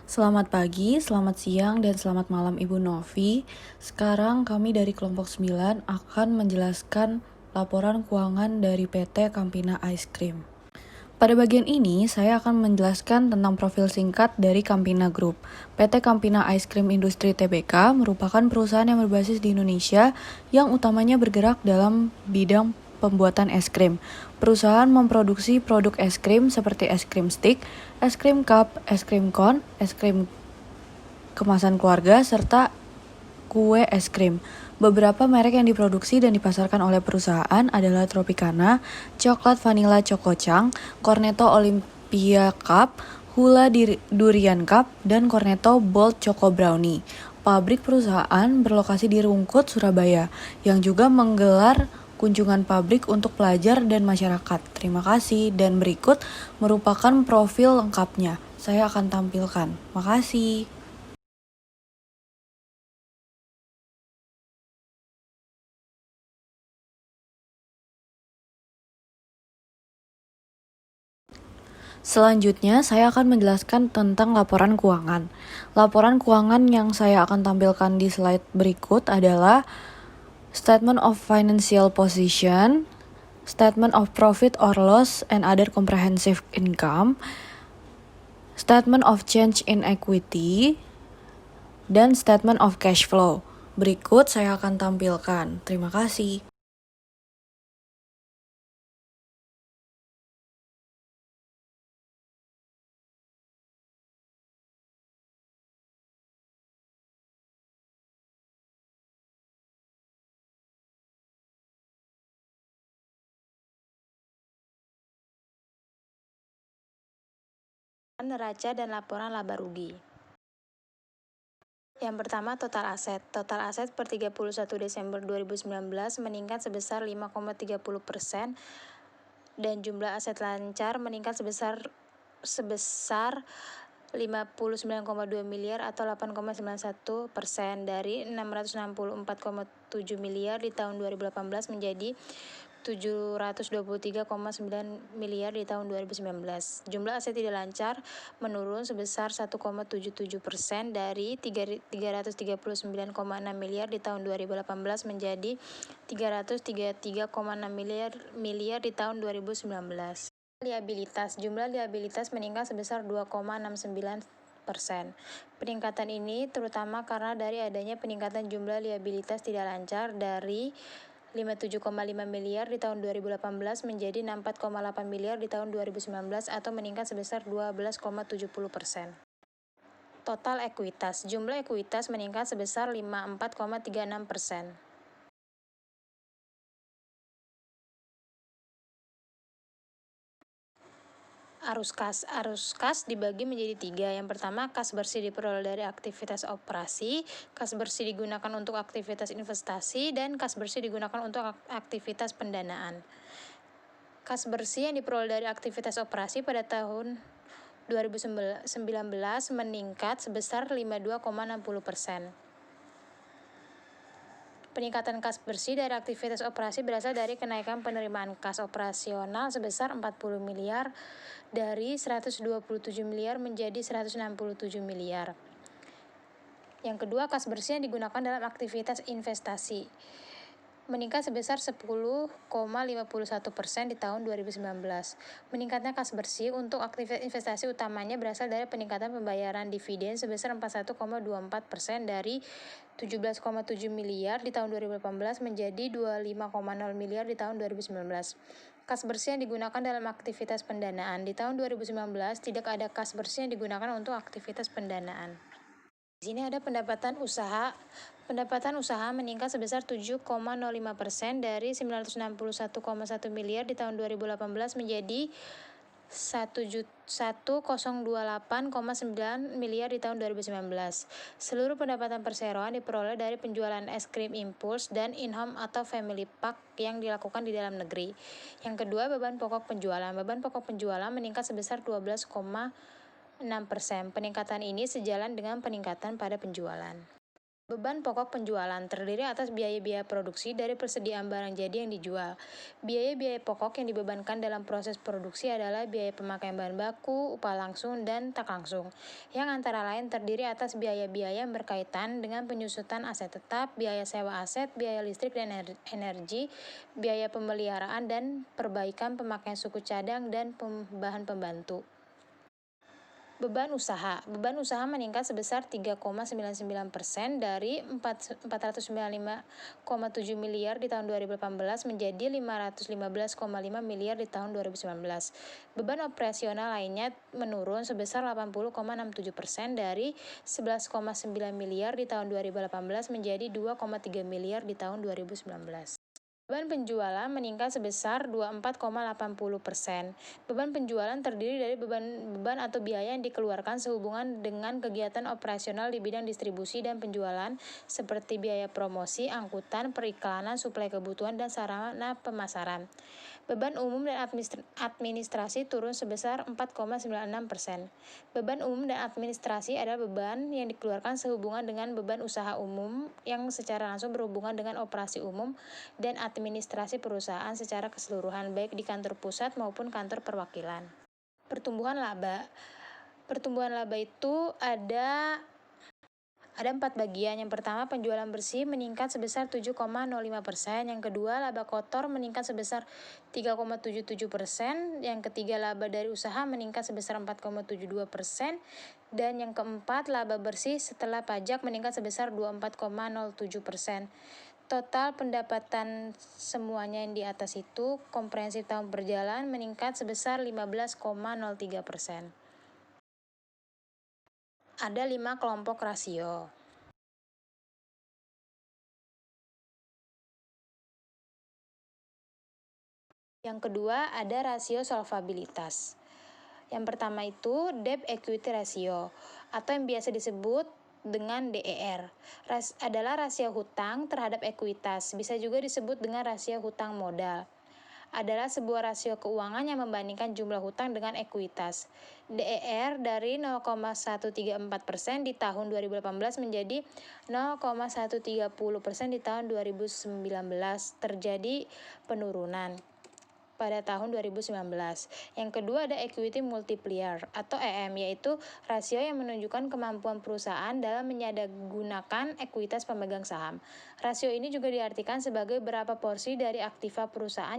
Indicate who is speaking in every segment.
Speaker 1: Selamat pagi, selamat siang, dan selamat malam Ibu Novi. Sekarang kami dari kelompok 9 akan menjelaskan laporan keuangan dari PT Campina Ice Cream. Pada bagian ini, saya akan menjelaskan tentang profil singkat dari Campina Group. PT Campina Ice Cream Industri Tbk merupakan perusahaan yang berbasis di Indonesia yang utamanya bergerak dalam bidang pembuatan es krim. Perusahaan memproduksi produk es krim seperti es krim stick, es krim cup, es krim cone, es krim kemasan keluarga, serta kue es krim. Beberapa merek yang diproduksi dan dipasarkan oleh perusahaan adalah Tropicana, Coklat Vanilla Choco Chang, Cornetto Olympia Cup, Hula Durian Cup, dan Cornetto Bold Choco Brownie. Pabrik perusahaan berlokasi di Rungkut, Surabaya, yang juga menggelar kunjungan pabrik untuk pelajar dan masyarakat. Terima kasih, dan berikut merupakan profil lengkapnya. Saya akan tampilkan. Makasih. Selanjutnya, saya akan menjelaskan tentang laporan keuangan. Laporan keuangan yang saya akan tampilkan di slide berikut adalah Statement of Financial Position, Statement of Profit or Loss and Other Comprehensive Income, Statement of Change in Equity, dan Statement of Cash Flow. Berikut saya akan tampilkan. Terima kasih.
Speaker 2: Neraca dan laporan laba rugi. Yang pertama, total aset. Total aset per 31 Desember 2019 meningkat sebesar 5,30% dan jumlah aset lancar meningkat sebesar 59,2 miliar atau 8,91% dari 664,7 miliar di tahun 2018 menjadi 723,9 miliar di tahun 2019. Jumlah aset tidak lancar menurun sebesar 1,77% dari 339,6 miliar di tahun 2018 menjadi 333,6 miliar di tahun 2019. Liabilitas. Jumlah liabilitas meningkat sebesar 2,69%. Peningkatan ini terutama karena dari adanya peningkatan jumlah liabilitas tidak lancar dari 57,5 miliar di tahun 2018 menjadi 64,8 miliar di tahun 2019 atau meningkat sebesar 12,70%. Total ekuitas. Jumlah ekuitas meningkat sebesar 54,36%. Arus kas dibagi menjadi 3. Yang pertama, kas bersih diperoleh dari aktivitas operasi, kas bersih digunakan untuk aktivitas investasi, dan kas bersih digunakan untuk aktivitas pendanaan. Kas bersih yang diperoleh dari aktivitas operasi pada tahun 2019 meningkat sebesar 52,60%. Peningkatan kas bersih dari aktivitas operasi berasal dari kenaikan penerimaan kas operasional sebesar 40 miliar dari 127 miliar menjadi 167 miliar. Yang kedua, kas bersih yang digunakan dalam aktivitas investasi meningkat sebesar 10,51% di tahun 2019. Meningkatnya kas bersih untuk aktivitas investasi utamanya berasal dari peningkatan pembayaran dividen sebesar 41,24% dari 17,7 miliar di tahun 2018 menjadi 25,0 miliar di tahun 2019. Kas bersih yang digunakan dalam aktivitas pendanaan. Di tahun 2019 tidak ada kas bersih yang digunakan untuk aktivitas pendanaan. Di sini ada pendapatan usaha. Pendapatan usaha meningkat sebesar 7,05% dari 961,1 miliar di tahun 2018 menjadi 1.028,9 miliar di tahun 2019. Seluruh pendapatan perseroan diperoleh dari penjualan es krim impulse dan in-home atau family pack yang dilakukan di dalam negeri. Yang kedua, beban pokok penjualan. Beban pokok penjualan meningkat sebesar 12,6%. Peningkatan ini sejalan dengan peningkatan pada penjualan. Beban pokok penjualan terdiri atas biaya-biaya produksi dari persediaan barang jadi yang dijual. Biaya-biaya pokok yang dibebankan dalam proses produksi adalah biaya pemakaian bahan baku, upah langsung, dan tak langsung, yang antara lain terdiri atas biaya-biaya yang berkaitan dengan penyusutan aset tetap, biaya sewa aset, biaya listrik dan energi, biaya pemeliharaan dan perbaikan pemakaian suku cadang, dan bahan pembantu. Beban usaha meningkat sebesar 3,99% dari 495,7 miliar di tahun 2018 menjadi 515,5 miliar di tahun 2019. Beban operasional lainnya menurun sebesar 80,67% dari 11,9 miliar di tahun 2018 menjadi 2,3 miliar di tahun 2019. Beban penjualan meningkat sebesar 24,80%. Beban penjualan terdiri dari beban atau biaya yang dikeluarkan sehubungan dengan kegiatan operasional di bidang distribusi dan penjualan seperti biaya promosi, angkutan, periklanan, suplai kebutuhan, dan sarana pemasaran. Beban umum dan administrasi turun sebesar 4,96%. Beban umum dan administrasi adalah beban yang dikeluarkan sehubungan dengan beban usaha umum yang secara langsung berhubungan dengan operasi umum dan administrasi perusahaan secara keseluruhan, baik di kantor pusat maupun kantor perwakilan. Pertumbuhan laba itu ada 4 bagian. Yang pertama, penjualan bersih meningkat sebesar 7,05%. Yang kedua, laba kotor meningkat sebesar 3,77%. Yang ketiga, laba dari usaha meningkat sebesar 4,72%. Dan yang keempat, laba bersih setelah pajak meningkat sebesar 24,07%. Total pendapatan semuanya yang di atas itu, komprehensif tahun berjalan meningkat sebesar 15,03%. Ada 5 kelompok rasio. Yang kedua ada rasio solvabilitas. Yang pertama itu debt equity ratio atau yang biasa disebut dengan DER. Adalah rasio hutang terhadap ekuitas, bisa juga disebut dengan rasio hutang modal. Adalah sebuah rasio keuangan yang membandingkan jumlah hutang dengan ekuitas. DER dari 0,134% di tahun 2018 menjadi 0,130% di tahun 2019. Terjadi penurunan pada tahun 2019. Yang kedua ada equity multiplier atau EM, yaitu rasio yang menunjukkan kemampuan perusahaan dalam menyedergunakan ekuitas pemegang saham. Rasio ini juga diartikan sebagai berapa porsi dari aktiva perusahaan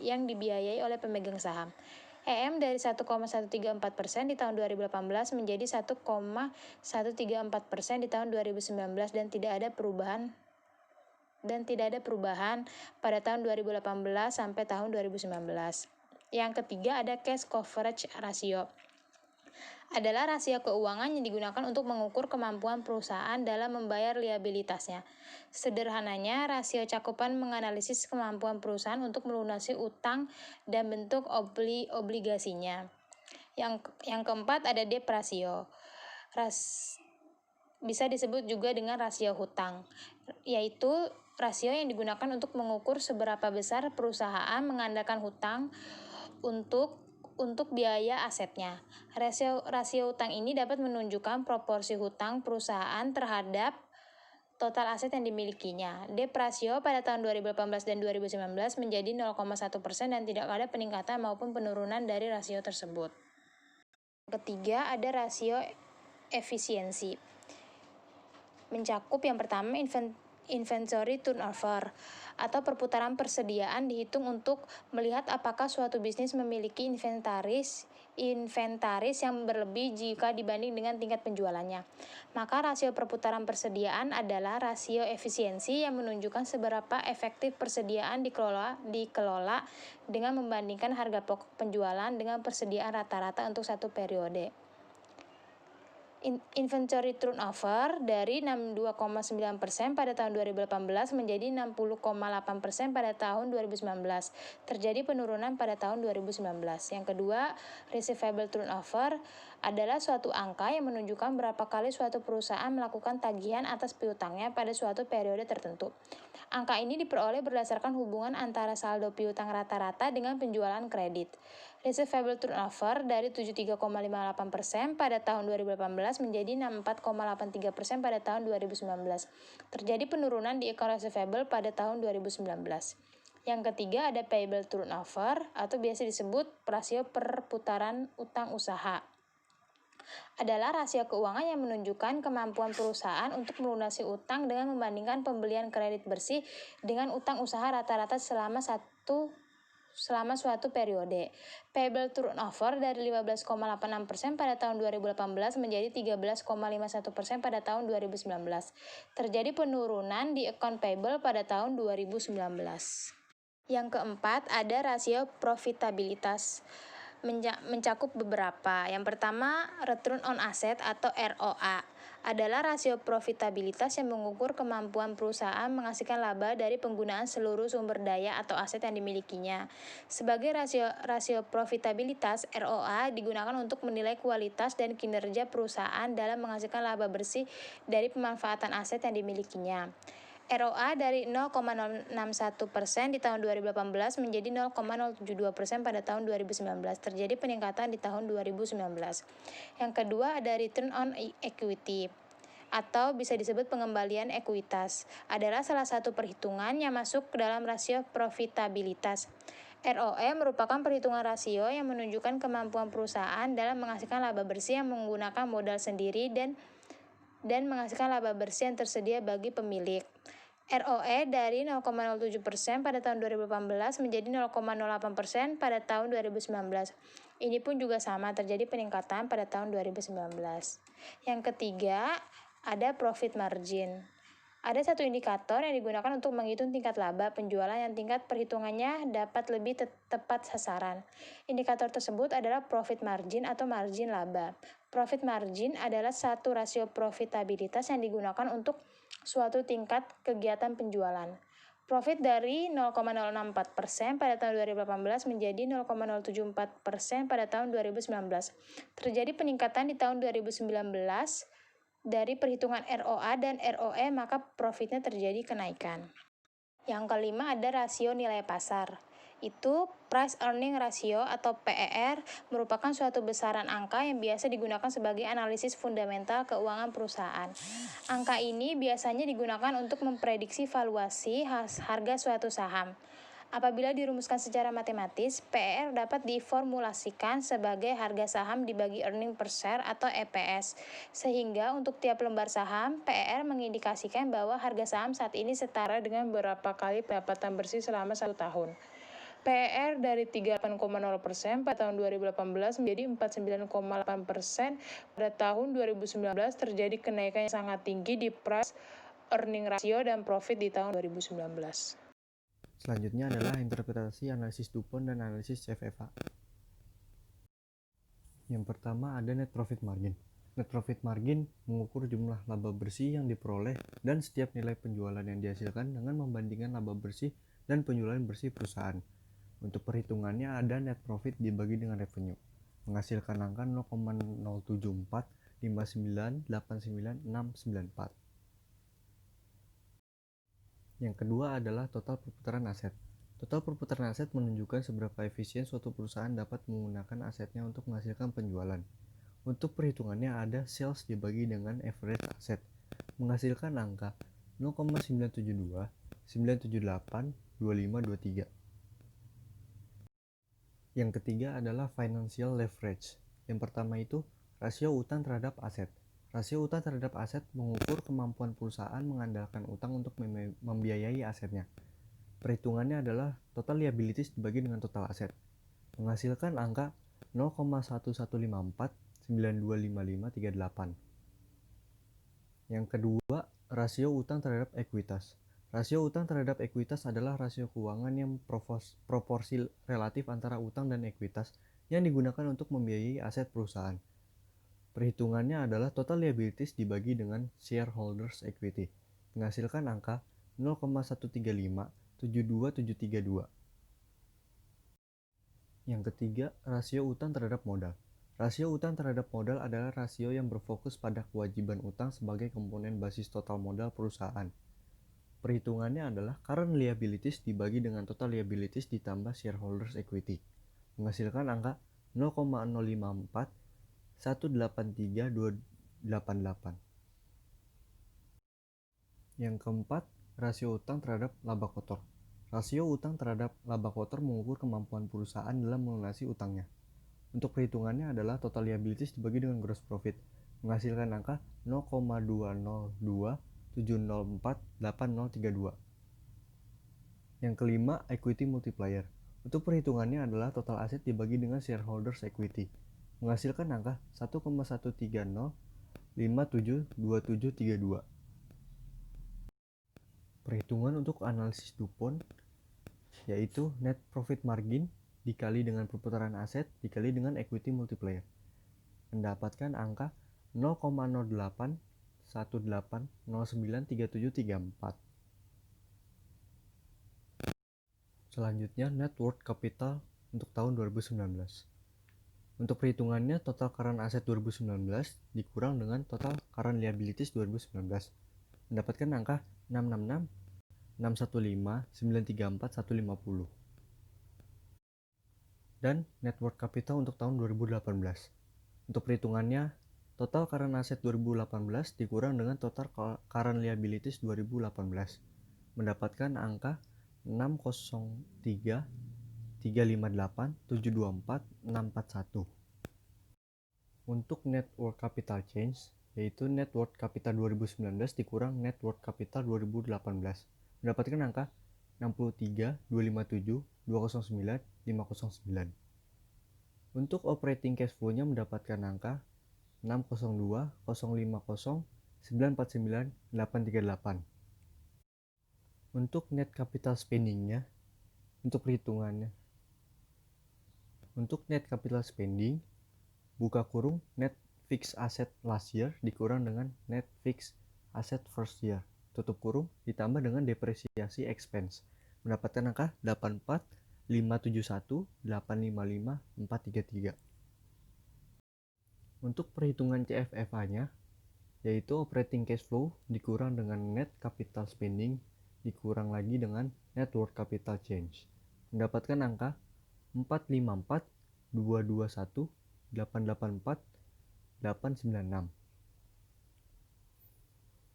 Speaker 2: yang dibiayai oleh pemegang saham. EM dari 1,134% di tahun 2018 menjadi 1,134% di tahun 2019 dan tidak ada perubahan pada tahun 2018 sampai tahun 2019. Yang ketiga ada cash coverage ratio. Adalah rasio keuangan yang digunakan untuk mengukur kemampuan perusahaan dalam membayar liabilitasnya. Sederhananya, rasio cakupan menganalisis kemampuan perusahaan untuk melunasi utang dan bentuk obligasinya. Yang keempat ada debt ratio. Bisa disebut juga dengan rasio hutang, yaitu rasio yang digunakan untuk mengukur seberapa besar perusahaan mengandalkan hutang untuk biaya asetnya. Rasio hutang ini dapat menunjukkan proporsi hutang perusahaan terhadap total aset yang dimilikinya. Debt ratio pada tahun 2018 dan 2019 menjadi 0,1% dan tidak ada peningkatan maupun penurunan dari rasio tersebut. Ketiga ada rasio efisiensi. Mencakup yang pertama inventory turnover atau perputaran persediaan dihitung untuk melihat apakah suatu bisnis memiliki inventaris yang berlebih jika dibanding dengan tingkat penjualannya. Maka rasio perputaran persediaan adalah rasio efisiensi yang menunjukkan seberapa efektif persediaan dikelola dengan membandingkan harga pokok penjualan dengan persediaan rata-rata untuk satu periode. Inventory turnover dari 62,9% pada tahun 2018 menjadi 60,8% pada tahun 2019. Terjadi penurunan pada tahun 2019. Yang kedua, receivable turnover adalah suatu angka yang menunjukkan berapa kali suatu perusahaan melakukan tagihan atas piutangnya pada suatu periode tertentu. Angka ini diperoleh berdasarkan hubungan antara saldo piutang rata-rata dengan penjualan kredit. Receivable turnover dari 73,58% pada tahun 2018 menjadi 64,83% pada tahun 2019. Terjadi penurunan di account receivable pada tahun 2019. Yang ketiga ada payable turnover atau biasa disebut rasio perputaran utang usaha. Adalah rasio keuangan yang menunjukkan kemampuan perusahaan untuk melunasi utang dengan membandingkan pembelian kredit bersih dengan utang usaha rata-rata selama suatu periode. Payable turnover dari 15,86% pada tahun 2018 menjadi 13,51% pada tahun 2019. Terjadi penurunan di account payable pada tahun 2019. Yang keempat ada rasio profitabilitas. Mencakup beberapa. Yang pertama, return on asset atau ROA adalah rasio profitabilitas yang mengukur kemampuan perusahaan menghasilkan laba dari penggunaan seluruh sumber daya atau aset yang dimilikinya. Sebagai rasio profitabilitas, ROA digunakan untuk menilai kualitas dan kinerja perusahaan dalam menghasilkan laba bersih dari pemanfaatan aset yang dimilikinya. ROA dari 0,061% di tahun 2018 menjadi 0,072% pada tahun 2019. Terjadi peningkatan di tahun 2019. Yang kedua ada return on equity atau bisa disebut pengembalian ekuitas. Adalah salah satu perhitungan yang masuk ke dalam rasio profitabilitas. ROE merupakan perhitungan rasio yang menunjukkan kemampuan perusahaan dalam menghasilkan laba bersih yang menggunakan modal sendiri dan menghasilkan laba bersih yang tersedia bagi pemilik. ROE dari 0,07% pada tahun 2018 menjadi 0,08% pada tahun 2019. Ini pun juga sama, terjadi peningkatan pada tahun 2019. Yang ketiga, ada profit margin. Ada satu indikator yang digunakan untuk menghitung tingkat laba penjualan yang tingkat perhitungannya dapat lebih tepat sasaran. Indikator tersebut adalah profit margin atau margin laba. Profit margin adalah satu rasio profitabilitas yang digunakan untuk suatu tingkat kegiatan penjualan. Profit dari 0,064% pada tahun 2018 menjadi 0,074% pada tahun 2019. Terjadi peningkatan di tahun 2019 dari perhitungan ROA dan ROE, maka profitnya terjadi kenaikan. Yang kelima ada rasio nilai pasar. Itu price earning ratio atau PER merupakan suatu besaran angka yang biasa digunakan sebagai analisis fundamental keuangan perusahaan. Angka ini biasanya digunakan untuk memprediksi valuasi harga suatu saham. Apabila dirumuskan secara matematis, PER dapat diformulasikan sebagai harga saham dibagi earning per share atau EPS. Sehingga untuk tiap lembar saham, PER mengindikasikan bahwa harga saham saat ini setara dengan berapa kali pendapatan bersih selama 1 tahun. PER dari 38,0% pada tahun 2018 menjadi 49,8% pada tahun 2019. Terjadi kenaikan yang sangat tinggi di price earning ratio dan profit di tahun 2019.
Speaker 3: Selanjutnya adalah interpretasi analisis Dupont dan analisis CFFA. Yang pertama ada net profit margin. Net profit margin mengukur jumlah laba bersih yang diperoleh dan setiap nilai penjualan yang dihasilkan dengan membandingkan laba bersih dan penjualan bersih perusahaan. Untuk perhitungannya ada net profit dibagi dengan revenue, menghasilkan angka 0,074 59 89 694. Yang kedua adalah total perputaran aset. Total perputaran aset menunjukkan seberapa efisien suatu perusahaan dapat menggunakan asetnya untuk menghasilkan penjualan. Untuk perhitungannya ada sales dibagi dengan average asset, menghasilkan angka 0,972 978 2523. Yang ketiga adalah financial leverage. Yang pertama itu rasio utang terhadap aset. Rasio utang terhadap aset mengukur kemampuan perusahaan mengandalkan utang untuk membiayai asetnya. Perhitungannya adalah total liabilities dibagi dengan total aset, menghasilkan angka 0,1154 9255 38. Yang kedua, rasio utang terhadap ekuitas. Rasio utang terhadap ekuitas adalah rasio keuangan yang proporsi relatif antara utang dan ekuitas yang digunakan untuk membiayai aset perusahaan. Perhitungannya adalah total liabilities dibagi dengan shareholders equity, menghasilkan angka 0,135 72732. Yang ketiga, rasio utang terhadap modal. Rasio utang terhadap modal adalah rasio yang berfokus pada kewajiban utang sebagai komponen basis total modal perusahaan. Perhitungannya adalah current liabilities dibagi dengan total liabilities ditambah shareholders equity, menghasilkan angka 0,054 183,288. Yang keempat, rasio utang terhadap laba kotor. Rasio utang terhadap laba kotor mengukur kemampuan perusahaan dalam melunasi utangnya. Untuk perhitungannya adalah total liabilities dibagi dengan gross profit, menghasilkan angka 0,202,704,8032. Yang kelima, equity multiplier. Untuk perhitungannya adalah total aset dibagi dengan shareholders equity, menghasilkan angka 1,130572732. Perhitungan untuk analisis DuPont yaitu net profit margin dikali dengan perputaran aset dikali dengan equity multiplier, mendapatkan angka 0,0818093734. Selanjutnya, net worth capital untuk tahun 2019. Untuk perhitungannya, total current asset 2019 dikurang dengan total current liabilities 2019, mendapatkan angka 666,615,934,150. Dan net worth capital untuk tahun 2018. Untuk perhitungannya, total current asset 2018 dikurang dengan total current liabilities 2018, mendapatkan angka 603,358,724,641. Untuk net worth capital change, yaitu net worth capital 2019 dikurang net worth capital 2018, mendapatkan angka 63,257,209,509. Untuk operating cash flow-nya mendapatkan angka 602,050,949,838. Untuk net capital spending-nya, untuk perhitungannya, untuk net capital spending, buka kurung net fixed asset last year dikurang dengan net fixed asset first year, tutup kurung, ditambah dengan depresiasi expense, mendapatkan angka 84,571,855,433. Untuk perhitungan CFFA-nya, yaitu operating cash flow dikurang dengan net capital spending dikurang lagi dengan net worth capital change, mendapatkan angka 454,221,884,896.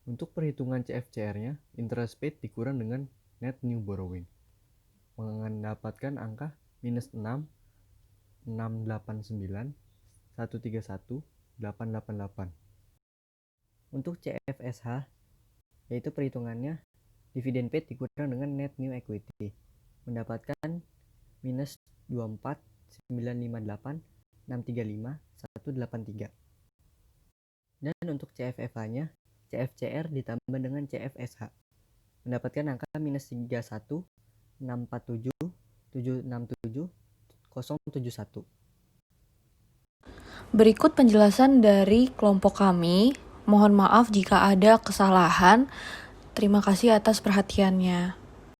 Speaker 3: Untuk perhitungan CFCR-nya, interest paid dikurang dengan net new borrowing, mendapatkan angka minus 6,689,131,888. Untuk CFSH, yaitu perhitungannya dividend paid dikurang dengan net new equity, mendapatkan minus 24,958,635,183. Dan untuk CFFA-nya, CFCR ditambah dengan CFSH, mendapatkan angka minus 31,647,767,071.
Speaker 1: Berikut penjelasan dari kelompok kami. Mohon maaf jika ada kesalahan. Terima kasih atas perhatiannya.